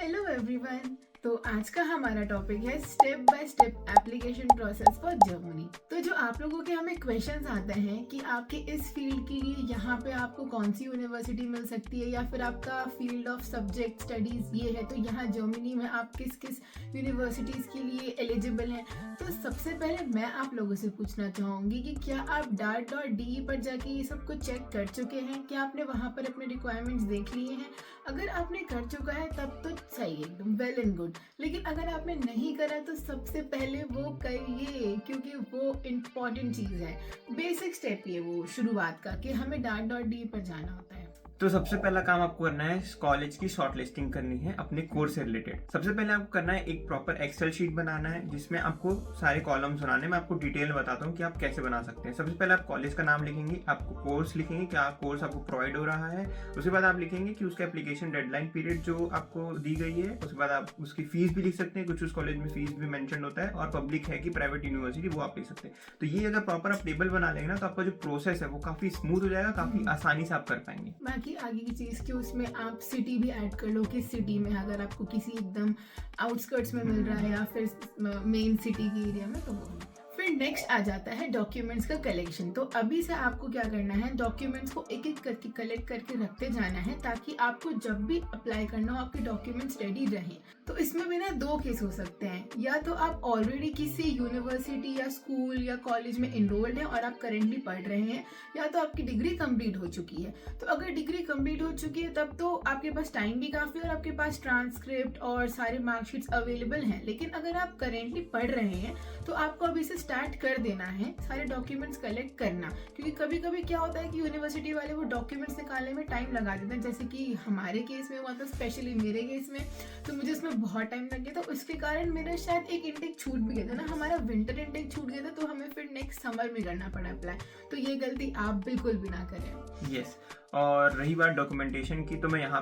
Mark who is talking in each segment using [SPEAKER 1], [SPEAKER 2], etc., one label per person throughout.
[SPEAKER 1] Hello everyone. तो आज का हमारा टॉपिक है step by step application process for Germany. तो जो आप लोगों के हमें क्वेश्चंस आते हैं कि आपके इस फील्ड के लिए यहाँ पे आपको कौन सी यूनिवर्सिटी मिल सकती है या फिर आपका फील्ड ऑफ सब्जेक्ट स्टडीज ये है, तो यहाँ जर्मनी में आप किस किस यूनिवर्सिटीज के लिए एलिजिबल हैं। तो सबसे पहले मैं आप लोगों से पूछना चाहूँगी कि क्या आप DART.de पर जाके ये सब कुछ चेक कर चुके हैं? क्या आपने वहाँ पर अपने रिक्वायरमेंट्स देख लिए हैं? अगर आपने कर चुका है तब तो सही है, एकदम वेल एंड गुड। लेकिन अगर आपने नहीं करा तो सबसे पहले वो करिए, क्योंकि वो इम्पॉर्टेंट चीज़ है। बेसिक स्टेप ये वो शुरुआत का कि हमें DART.de पर जाना होता है।
[SPEAKER 2] तो सबसे पहला काम आपको करना है कॉलेज की शॉर्ट लिस्टिंग करनी है अपने कोर्स से रिलेटेड। सबसे पहले आपको करना है एक प्रॉपर एक्सेल शीट बनाना है जिसमें आपको सारे कॉलम्स बनाने हैं। मैं आपको डिटेल बताता हूँ कि आप कैसे बना सकते हैं। सबसे पहले आप कॉलेज का नाम लिखेंगे, आपको कोर्स लिखेंगे, क्या कोर्स आपको प्रोवाइड हो रहा है। उसके बाद आप लिखेंगे कि उसका एप्लीकेशन डेडलाइन पीरियड जो आपको दी गई है। उसके बाद आप उसकी फीस भी लिख सकते हैं, कुछ उस कॉलेज में फीस भी मेंशन होता है, और पब्लिक है कि प्राइवेट यूनिवर्सिटी वो आप लिख सकते हैं। तो ये अगर प्रॉपर आप टेबल बना लेंगे ना तो आपका जो प्रोसेस है वो काफी स्मूथ हो जाएगा, काफी आसानी से आप कर पाएंगे।
[SPEAKER 1] बाकी आगे की चीज़ कि उसमें आप सिटी भी ऐड कर लो, किस सिटी में, अगर आपको किसी एकदम आउटस्कर्ट्स में मिल रहा है या फिर मेन सिटी के एरिया में, तो वो। फिर नेक्स्ट आ जाता है डॉक्यूमेंट्स का कलेक्शन। तो अभी से आपको क्या करना है, डॉक्यूमेंट्स को एक एक करके कलेक्ट करके रखते जाना है ताकि आपको जब भी अप्लाई करना हो आपके डॉक्यूमेंट्स रेडी रहें। तो इसमें भी ना दो केस हो सकते हैं, या तो आप ऑलरेडी किसी यूनिवर्सिटी या स्कूल या कॉलेज में इनरोल्ड हैं और आप करेंटली पढ़ रहे हैं, या तो आपकी डिग्री कंप्लीट हो चुकी है। तो अगर डिग्री कंप्लीट हो चुकी है तब तो आपके पास टाइम भी काफ़ी और आपके पास ट्रांसक्रिप्ट और सारे मार्कशीट्स अवेलेबल हैं। लेकिन अगर आप करेंटली पढ़ रहे हैं तो आपको अभी से स्टार्ट कर देना है सारे डॉक्यूमेंट्स कलेक्ट करना, क्योंकि कभी कभी क्या होता है कि यूनिवर्सिटी वाले वो डॉक्यूमेंट्स निकालने में टाइम लगा देते हैं। जैसे कि हमारे केस में हुआ था, स्पेशली मेरे केस में, तो मुझे उसमें बहुत टाइम लग गया था। उसके कारण मेरा शायद एक इंटेक छूट भी गया था ना, हमारा विंटर इंटेक छूट गया था, तो हमें फिर नेक्स्ट समर में करना पड़ा अप्लाई। तो ये गलती आप बिल्कुल भी ना करें।
[SPEAKER 2] यस। और रही बात डॉक्यूमेंटेशन की, तो मैं यहाँ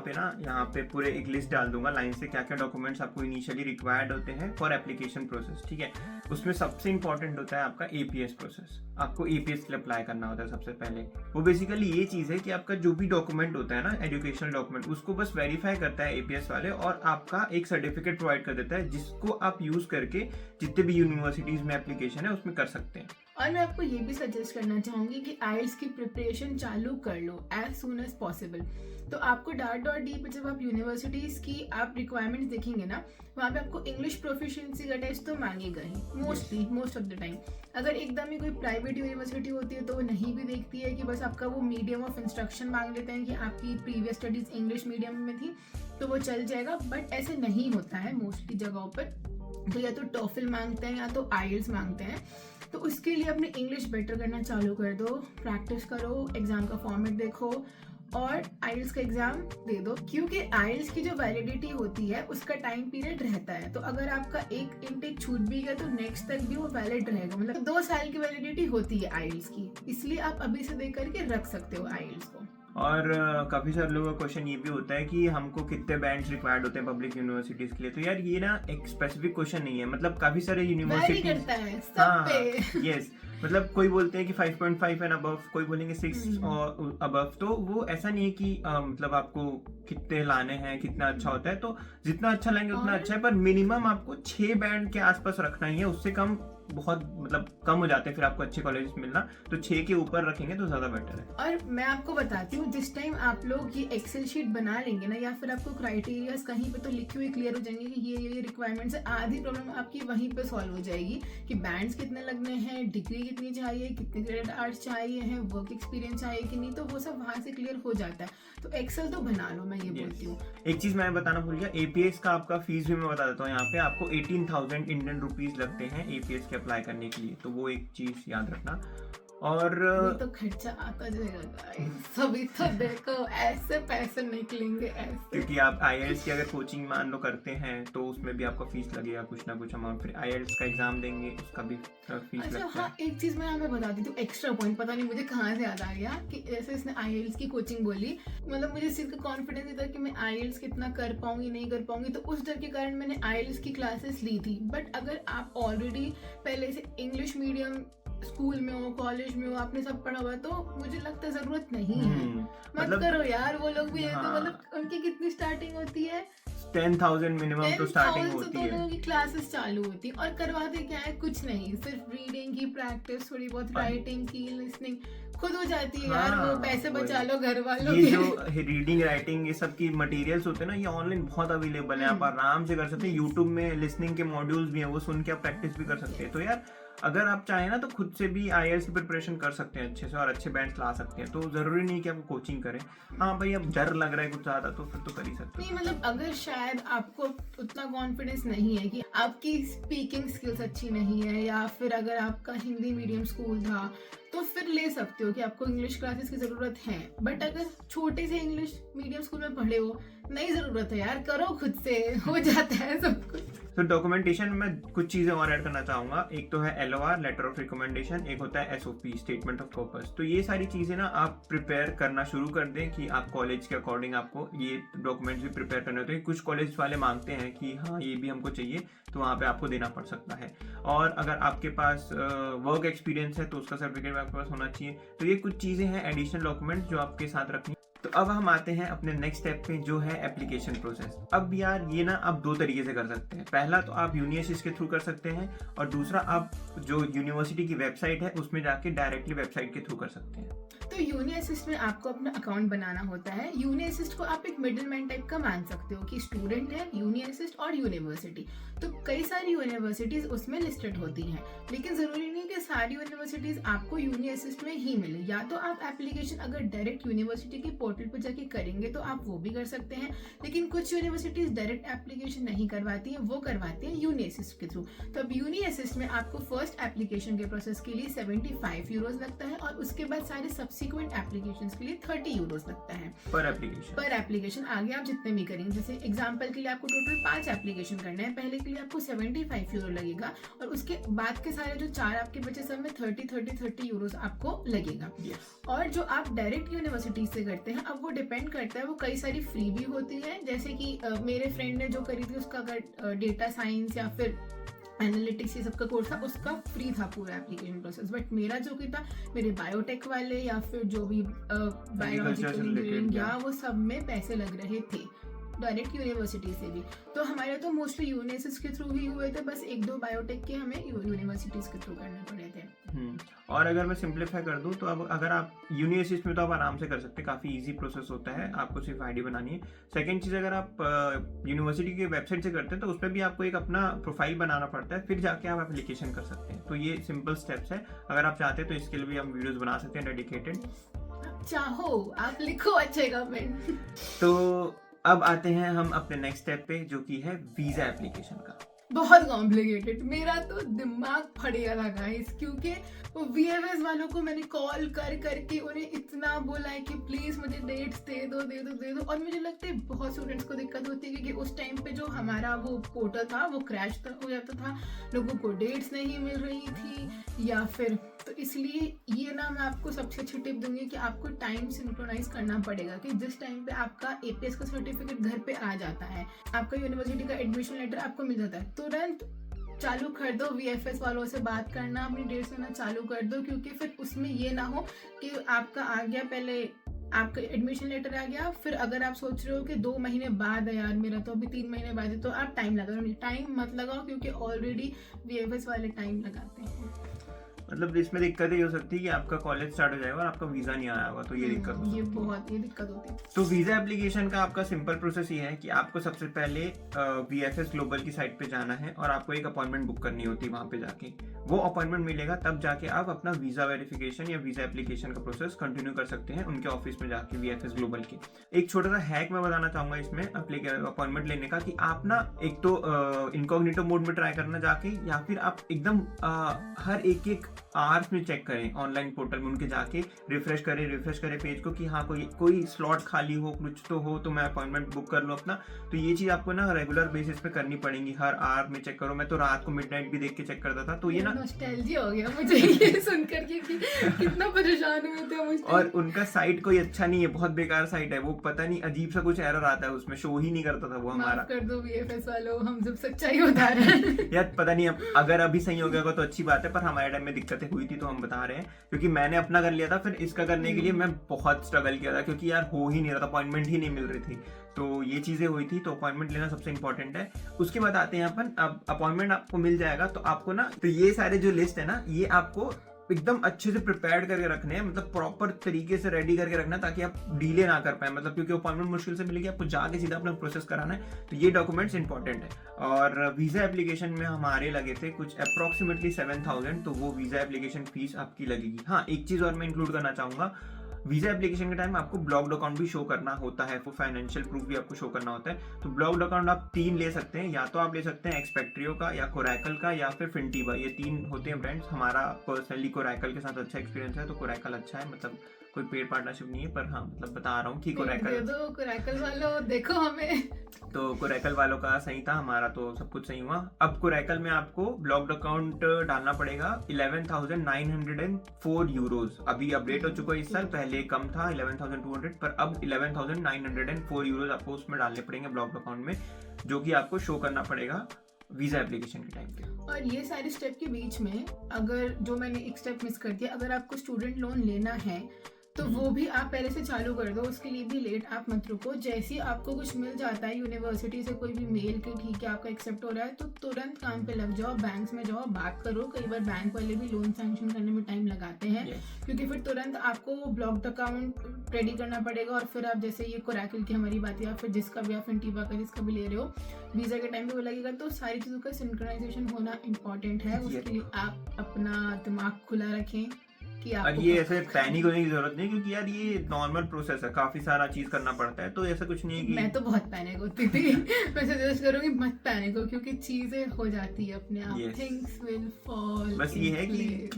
[SPEAKER 2] पे पूरे एक लिस्ट डाल दूंगा लाइन से क्या क्या डॉक्यूमेंट्स आपको इनिशियली रिक्वायर्ड होते हैं फॉर एप्लीकेशन प्रोसेस। ठीक है, उसमें सबसे इंपॉर्टेंट होता है आपका एपीएस प्रोसेस। आपको एपीएस के लिए अप्लाई करना होता है सबसे पहले। वो बेसिकली ये चीज़ है कि आपका जो भी डॉक्यूमेंट होता है ना, एजुकेशनल डॉक्यूमेंट, उसको बस वेरीफाई करता है एपीएस वाले और आपका एक सर्टिफिकेट प्रोवाइड कर देता है जिसको आप यूज़ करके जितने भी यूनिवर्सिटीज़ में एप्लीकेशन है उसमें कर सकते हैं।
[SPEAKER 1] और मैं आपको ये भी सजेस्ट करना चाहूँगी कि आइल्स की प्रिपरेशन चालू कर लो एज सून एज पॉसिबल। तो आपको DART.de पे जब आप यूनिवर्सिटीज़ की आप रिक्वायरमेंट्स देखेंगे ना, वहाँ पे आपको इंग्लिश प्रोफिशिएंसी का टेस्ट तो मांगेगा ही मोस्ट ऑफ द टाइम। अगर एकदम ही कोई प्राइवेट यूनिवर्सिटी होती है तो वो नहीं भी देखती है, कि बस आपका वो मीडियम ऑफ इंस्ट्रक्शन मांग लेते हैं कि आपकी प्रीवियस स्टडीज़ इंग्लिश मीडियम में थी तो वो चल जाएगा। बट ऐसे नहीं होता है मोस्टली जगहों पर। तो या तो टॉफिल मांगते हैं या तो आइल्स मांगते हैं। तो उसके लिए अपने इंग्लिश बेटर करना चालू कर दो, प्रैक्टिस करो, एग्जाम का फॉर्मेट देखो और आइल्स का एग्जाम दे दो, क्योंकि आइल्स की जो वैलिडिटी होती है उसका टाइम पीरियड रहता है। तो अगर आपका एक इनटेक छूट भी गया तो नेक्स्ट तक भी वो वैलिड रहेगा, मतलब 2 साल की वैलिडिटी होती है आइल्स की। इसलिए आप अभी से दे करके रख सकते हो आइल्स को।
[SPEAKER 2] और काफ़ी सारे लोगों का क्वेश्चन ये भी होता है कि हमको कितने बैंड्स रिक्वायर्ड होते हैं पब्लिक यूनिवर्सिटीज़ के लिए। तो यार ये ना एक स्पेसिफिक क्वेश्चन नहीं है, मतलब काफ़ी सारे यूनिवर्सिटी
[SPEAKER 1] करता है सब पे।
[SPEAKER 2] यस, मतलब कोई बोलते हैं कि 5.5 एंड अबव, कोई बोलेंगे 6 और अबव। तो वो ऐसा नहीं है कि मतलब आपको कितने लाने हैं, कितना अच्छा होता है। तो जितना अच्छा लाएंगे उतना अच्छा है, पर मिनिमम आपको 6 बैंड के आसपास रखना ही है। उससे कम बहुत मतलब कम हो जाते हैं फिर आपको अच्छे कॉलेज मिलना। तो 6 के ऊपर रखेंगे तो ज़्यादा बेटर है।
[SPEAKER 1] और मैं आपको बताती हूँ, जिस टाइम आप लोग ये एक्सेल शीट बना लेंगे ना, या फिर आपको क्राइटेरियाज कहीं पे तो लिखे हुए क्लियर हो जाएंगे कि ये रिक्वायरमेंट्स है, आधी प्रॉब्लम आपकी वहीं पे सॉल्व हो जाएगी कि बैंड्स कितने लगने हैं, डिग्री कितनी चाहिए, कितने क्रेडिट आवर्स चाहिए हैं, वर्क एक्सपीरियंस चाहिए कि नहीं, तो वो सब वहाँ से क्लियर हो जाता है। तो एक्सेल तो बना लो, मैं ये बोलती हूँ।
[SPEAKER 2] एक चीज़ मैं बताना भूल गया, एपीएस का आपका फीस भी मैं बता देता हूँ। यहाँ पे आपको 18,000 इंडियन रुपीज़ लगते हैं एपीएस के अप्लाई करने के लिए, तो वो एक चीज़ याद रखना। और
[SPEAKER 1] तो खर्चा आता जाएगा सभी, तो देखो ऐसे पैसे निकलेंगे ऐसे,
[SPEAKER 2] क्योंकि आप आईएलटीएस की अगर कोचिंग मान लो करते हैं तो उसमें भी आपका फीस लगेगा कुछ ना कुछ अमाउंट। फिर आईएलटीएस का एग्जाम देंगे उसका भी फीस
[SPEAKER 1] अच्छा
[SPEAKER 2] लगता
[SPEAKER 1] हाँ,
[SPEAKER 2] है।
[SPEAKER 1] एक चीज मैं हमें बता दी थी, एक्स्ट्रा पॉइंट, पता नहीं मुझे कहाँ से याद आ गया कि जैसे इसने आईएलटीएस की कोचिंग बोली, मतलब मुझे इस चीज का कॉन्फिडेंस नहीं था कि मैं आईएलटीएस कितना कर पाऊंगी नहीं कर पाऊंगी, तो उस डर के कारण मैंने आईएलटीएस की क्लासेस ली थी। बट अगर आप ऑलरेडी पहले से इंग्लिश मीडियम स्कूल में हो, कॉलेज में हो, आपने सब पढ़ा हुआ है, तो मुझे लगता है जरूरत नहीं है। मत
[SPEAKER 2] मतलब
[SPEAKER 1] करो यार, वो लोग भी है तो
[SPEAKER 2] हाँ।
[SPEAKER 1] मतलब उनकी कितनी स्टार्टिंग होती है,
[SPEAKER 2] 10,000 मिनिमम तो स्टार्टिंग
[SPEAKER 1] 10,000 से
[SPEAKER 2] होती
[SPEAKER 1] तो
[SPEAKER 2] है।
[SPEAKER 1] लोगों की क्लासेस चालू होती है और करवाते क्या है, कुछ नहीं, सिर्फ रीडिंग की प्रैक्टिस, थोड़ी बहुत राइटिंग की, लिसनिंग खुद हो जाती है यार। वो पैसे बचा लो घर वालों
[SPEAKER 2] ये
[SPEAKER 1] के।
[SPEAKER 2] जो रीडिंग राइटिंग ये सब की मटेरियल्स होते हैं ना, ये ऑनलाइन बहुत अवेलेबल है, आप आराम से कर सकते हैं। यूट्यूब में लिसनिंग के मॉड्यूल्स भी हैं, वो सुन के आप प्रैक्टिस भी कर सकते हैं। तो यार अगर आप चाहें ना तो खुद से भी IELTS की प्रिपरेशन कर सकते हैं अच्छे से और अच्छे बैंड्स ला सकते हैं। तो जरूरी नहीं कि आपको कोचिंग करें। हाँ भाई, अब डर लग रहा है कुछ ज्यादा तो फिर तो कर ही सकते
[SPEAKER 1] नहीं
[SPEAKER 2] हैं।
[SPEAKER 1] मतलब अगर शायद आपको उतना कॉन्फिडेंस नहीं है कि आपकी स्पीकिंग स्किल्स अच्छी नहीं है, या फिर अगर आपका हिंदी मीडियम स्कूल था तो फिर ले सकते हो कि आपको इंग्लिश क्लासेस की ज़रूरत है। बट अगर छोटे से इंग्लिश मीडियम स्कूल में पढ़े हो, नहीं ज़रूरत है यार, करो खुद से, हो जाता है सब कुछ।
[SPEAKER 2] तो डॉक्यूमेंटेशन में कुछ चीजें और ऐड करना चाहूंगा। एक तो है LOR, लेटर ऑफ रिकमेंडेशन, एक होता है SOP, स्टेटमेंट ऑफ पर्पस। तो ये सारी चीजें ना आप प्रिपेयर करना शुरू कर दें कि आप कॉलेज के अकॉर्डिंग आपको ये डॉक्यूमेंट्स भी प्रिपेयर करने होते हैं। कुछ कॉलेज वाले मांगते हैं कि हाँ ये भी हमको चाहिए, तो वहाँ पे आपको देना पड़ सकता है। और अगर आपके पास वर्क एक्सपीरियंस है तो उसका सर्टिफिकेट भी आपके पास होना चाहिए। तो ये कुछ चीजें हैं एडिशनल डॉक्यूमेंट जो आपके साथ रखनी। तो अब हम आते हैं अपने नेक्स्ट स्टेप पे, जो है एप्लीकेशन प्रोसेस। अब यार ये ना आप दो तरीके से कर सकते हैं। पहला तो आप यूनिवर्सिटी के थ्रू कर सकते हैं, और दूसरा आप जो यूनिवर्सिटी की वेबसाइट है उसमें जाके डायरेक्टली वेबसाइट के थ्रू कर सकते हैं।
[SPEAKER 1] तो यूनि असिस्ट में आपको अपना अकाउंट बनाना होता है। यूनि असिस्ट को आप एक मिडिल मैन टाइप का मान सकते हो कि स्टूडेंट है, यूनि असिस्ट और यूनिवर्सिटी। तो कई सारी यूनिवर्सिटीज उसमें लिस्टेड होती हैं, लेकिन जरूरी नहीं कि सारी यूनिवर्सिटीज आपको यूनि असिस्ट में ही मिले। या तो आप एप्लीकेशन अगर डायरेक्ट यूनिवर्सिटी के पोर्टल पर जाके करेंगे तो आप वो भी कर सकते हैं, लेकिन कुछ यूनिवर्सिटीज डायरेक्ट एप्लीकेशन नहीं करवाती हैं, वो करवाती हैं यूनि असिस्ट के थ्रू। तो अब यूनि असिस्ट में आपको फर्स्ट एप्लीकेशन के प्रोसेस के लिए 75 यूरोज लगता है, और उसके बाद सारे सब्सिक्वेंट एप्लीकेशंस के लिए 30 यूरोज लगता है
[SPEAKER 2] पर एप्लीकेशन।
[SPEAKER 1] आगे आप जितने भी करेंगे, जैसे एग्जांपल के लिए आपको टोटल 5 एप्लीकेशन करना है, पहले के लिए आपको 75 यूरो लगेगा, और उसके बाद के सारे जो 4 आपके बचे सब में 30 यूरोज आपको लगेगा। और जो आप डायरेक्ट यूनिवर्सिटी से करते हैं, अब वो डिपेंड करता है, वो कई सारी फ्री भी होती है। जैसे कि मेरे फ्रेंड ने जो करी थी, उसका अगर डेटा साइंस या फिर एनालिटिक्स ये सबका कोर्स था, उसका फ्री था पूरा एप्लीकेशन प्रोसेस। बट मेरा जो कि था, मेरे बायोटेक वाले या फिर जो भी बायोलॉजिकल इंजीनियरिंग या वो सब में पैसे लग रहे थे डायरेक्ट यूनिवर्सिटी से भी। तो हमारे तो मोस्टली यूनिवर्सिटीज के थ्रू ही हुए थे, बस 1-2 बायोटेक के हमें यूनिवर्सिटीज के थ्रू करने पड़े थे।
[SPEAKER 2] और अगर मैं सिंप्लीफाई कर दूं तो अब अगर आप यूनिवर्सिटी में तो आप आराम से कर सकते हैं, काफ़ी इजी प्रोसेस होता है, आपको सिर्फ ID बनानी है। सेकंड चीज़, अगर आप यूनिवर्सिटी की वेबसाइट से करते हैं तो उस पर भी आपको एक अपना प्रोफाइल बनाना पड़ता है, फिर जाके आप एप्लीकेशन कर सकते हैं। तो ये सिंपल स्टेप्स है। अगर आप चाहते हैं तो इसके लिए भी हम वीडियोज़ बना सकते हैं डेडिकेटेड।
[SPEAKER 1] चाहो आप लिखो अच्छे कमेंट।
[SPEAKER 2] तो अब आते हैं हम अपने नेक्स्ट स्टेप पे, जो कि है वीज़ा एप्लीकेशन का।
[SPEAKER 1] बहुत कॉम्प्लिकेटेड, मेरा तो दिमाग फट गया था गाइस, क्योंकि वो VFS वालों को मैंने कॉल कर करके उन्हें इतना बोला है कि प्लीज मुझे डेट्स दे दो। और मुझे लगता है बहुत स्टूडेंट्स को दिक्कत होती है, क्योंकि उस टाइम पे जो हमारा वो पोर्टल था वो क्रैश हो जाता था, लोगों को डेट्स नहीं मिल रही थी या फिर, तो इसलिए ये ना मैं आपको सबसे अच्छी टिप दूंगी कि आपको टाइम सिंक्रोनाइज करना पड़ेगा, कि जिस टाइम पे आपका APS का सर्टिफिकेट घर पे आ जाता है, आपका यूनिवर्सिटी का एडमिशन लेटर आपको मिल जाता है, तुरंत चालू कर दो VFS वालों से बात करना, अपनी डेट्स लेना चालू कर दो। क्योंकि फिर उसमें ये ना हो कि आपका आ गया, पहले आपका एडमिशन लेटर आ गया, फिर अगर आप सोच रहे हो कि 2 महीने बाद है यार, मेरा तो अभी 3 महीने बाद है, तो आप टाइम लगाओ। नहीं, टाइम मत लगाओ, क्योंकि ऑलरेडी VFS वाले टाइम लगाते हैं।
[SPEAKER 2] मतलब इसमें दिक्कत ये हो सकती है कि आपका कॉलेज स्टार्ट हो जाएगा और आपका वीज़ा नहीं आया होगा, तो ये दिक्कत हो सकती है।
[SPEAKER 1] ये दिक्कत होती है।
[SPEAKER 2] तो वीज़ा एप्लीकेशन का आपका सिंपल प्रोसेस ये है कि आपको सबसे पहले VFS ग्लोबल की साइट पे जाना है और आपको एक अपॉइंटमेंट बुक करनी होती है। वहाँ पे जाके वो अपॉइंटमेंट मिलेगा, तब जाके आप अपना वीज़ा वेरिफिकेशन या वीज़ा एप्लीकेशन का प्रोसेस कंटिन्यू कर सकते हैं उनके ऑफिस में जाके, VFS ग्लोबल के। एक छोटा सा हैक मैं बताना चाहूँगा इसमें अपॉइंटमेंट लेने का, कि आप ना एक तो इनकॉग्निटो मोड में ट्राई करना जाके, या फिर आप एकदम हर एक आवर्स में चेक करें ऑनलाइन पोर्टल में, उनके जाके रिफ्रेश करें पेज को कि हाँ कोई स्लॉट खाली हो, कुछ तो हो, तो मैं अपॉइंटमेंट बुक कर लूँ अपना। तो ये चीज़ आपको ना रेगुलर बेसिस पे करनी पड़ेगी, हर आवर में चेक करो। मैं तो रात को मिडनाइट भी देख के चेक करता था, तो ये ना
[SPEAKER 1] नॉस्टैल्जिया हो गया मुझे ये सुनकर के कि कितना परेशान हुए थे मुझे।
[SPEAKER 2] और उनका साइट कोई अच्छा नहीं है, बहुत बेकार साइट है वो, पता नहीं अजीब सा कुछ एरर आता है उसमें, शो ही नहीं करता था वो हमारा।
[SPEAKER 1] माफ कर दो VFS वालों, हम सब सच्चाई बता रहे हैं।
[SPEAKER 2] यार पता नहीं, अगर अभी सही हो गया होगा तो अच्छी बात है, पर हमारे टाइम में दिक्कतें हुई थी तो हम बता रहे हैं, क्योंकि मैंने अपना कर लिया था, फिर इसका करने के लिए मैं बहुत स्ट्रगल किया था, क्योंकि यार हो ही नहीं रहा था, अपॉइंटमेंट ही नहीं मिल रही थी। तो ये चीजें हुई थी, तो अपॉइंटमेंट लेना सबसे इंपॉर्टेंट है। उसके बाद आते हैं अपन, अब अपॉइंटमेंट आपको मिल जाएगा तो आपको ना, तो ये सारे जो लिस्ट है ना, ये आपको एकदम अच्छे से प्रिपेयर करके रखने हैं, मतलब प्रॉपर तरीके से रेडी करके रखना, ताकि आप डिले ना कर पाए, मतलब क्योंकि अपॉइंटमेंट मुश्किल से मिलेगी, आपको जाके सीधा अपना प्रोसेस कराना है। तो ये डॉक्यूमेंट्स इंपॉर्टेंट है। और वीजा एप्लीकेशन में हमारे लगे थे कुछ अप्रोक्सीमेटली 7,000, तो वो वीजा एप्लीकेशन फीस आपकी लगेगी। हाँ, एक चीज और मैं इंक्लूड करना चाहूंगा, वीजा एप्लीकेशन के टाइम आपको ब्लॉक्ड अकाउंट भी शो करना होता है, वो फाइनेंशियल प्रूफ भी आपको शो करना होता है। तो ब्लॉक्ड अकाउंट आप 3 ले सकते हैं, या तो आप ले सकते हैं एक्सपेक्ट्रियो का, या कोरैकल का, या फिर फिनटीबा। ये 3 होते हैं ब्रांड्स। हमारा पर्सनली कोरैकल के साथ अच्छा एक्सपीरियंस है, तो कोरैकल अच्छा है, मतलब कोई पेड पार्टनरशिप नहीं है, पर हाँ मतलब बता रहा हूँ कि
[SPEAKER 1] कोरैकल वालों देखो हमें।
[SPEAKER 2] तो कोरैकल वालों का सही था, हमारा तो सब कुछ सही हुआ। अब कोरैकल में आपको ब्लॉक्ड अकाउंट डालना पड़ेगा 11,904 यूरोज। अभी अपडेट हो चुका है इस साल, पहले कम था 11,200, पर अब 11,904 यूरोज आपको उसमें डालने पड़ेंगे ब्लॉक्ड अकाउंट में, जो कि आपको शो करना पड़ेगा वीजा एप्लीकेशन के टाइम पे।
[SPEAKER 1] और ये सारे स्टेप के बीच में अगर जो मैंने एक स्टेप मिस कर दिया, अगर आपको स्टूडेंट लोन लेना है तो वो भी आप पहले से चालू कर दो, उसके लिए भी लेट आप मत रुको। जैसे ही आपको कुछ मिल जाता है यूनिवर्सिटी से कोई भी मेल कि ठीक है आपका एक्सेप्ट हो रहा है, तो तुरंत काम पे लग जाओ, बैंक्स में जाओ, बात करो। कई बार बैंक वाले भी लोन सैंक्शन करने में टाइम लगाते हैं, क्योंकि फिर तुरंत आपको ब्लॉक्ड अकाउंट रेडी करना पड़ेगा। और फिर आप जैसे ये कोरैकल की हमारी बात है, या फिर जिसका भी, या फिनटीबा का जिसका भी ले रहे हो, वीजा के टाइम पे वो लगेगा। तो सारी चीज़ों का सिंक्रोनाइजेशन होना इम्पॉर्टेंट है। उसके लिए आप अपना दिमाग खुला रखें।
[SPEAKER 2] और ये ऐसे पैनिक होने की जरूरत नहीं, क्योंकि यार ये नॉर्मल प्रोसेस है, काफी सारा चीज करना पड़ता है, तो ऐसा कुछ नहीं है कि
[SPEAKER 1] मैं तो बहुत पैनिक होती थी। मैं सजेस्ट करूंगी मत पैनिक हो, क्योंकि चीजें हो जाती है अपने आप। Things will fall.
[SPEAKER 2] बस ये है कि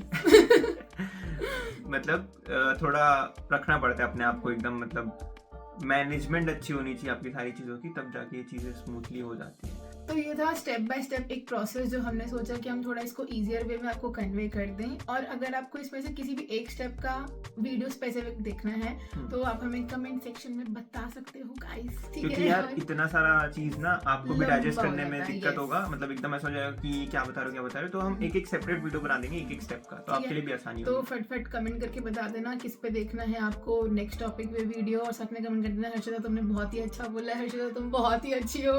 [SPEAKER 2] मतलब थोड़ा रखना पड़ता है अपने आप को एकदम, मतलब मैनेजमेंट अच्छी होनी चाहिए आपकी सारी चीजों की, तब जाके ये चीजें स्मूथली हो जाती है।
[SPEAKER 1] तो ये था स्टेप बाय स्टेप एक प्रोसेस जो हमने सोचा कि हम थोड़ा इसको इजियर वे में आपको कन्वे कर दें। और अगर आपको इसमें से किसी भी एक स्टेप का वीडियो स्पेसिफिक देखना है तो आप हमें कमेंट सेक्शन में बता सकते हो गाइस, ठीक है?
[SPEAKER 2] क्योंकि यार इतना सारा चीज ना आपको भी डाइजेस्ट करने में दिक्कत होगा, मतलब एकदम ऐसा हो जाएगा कि क्या बता रहे हो, तो हम एक सेपरेट वीडियो बना देंगे एक स्टेप का, तो आपके लिए भी आसानी होगी।
[SPEAKER 1] तो फटफट कमेंट करके बता देना किस पे देखना है आपको नेक्स्ट टॉपिक पे वीडियो, और साथ में कमेंट कर देना हर्षिता तुमने बहुत ही अच्छा बोला, हर्षिता तुम बहुत ही अच्छी हो।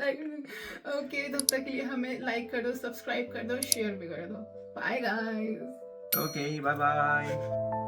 [SPEAKER 1] ओके, तब तक के लिए हमें लाइक कर दो, सब्सक्राइब कर दो, शेयर भी कर दो। Bye guys.
[SPEAKER 2] Okay, bye bye.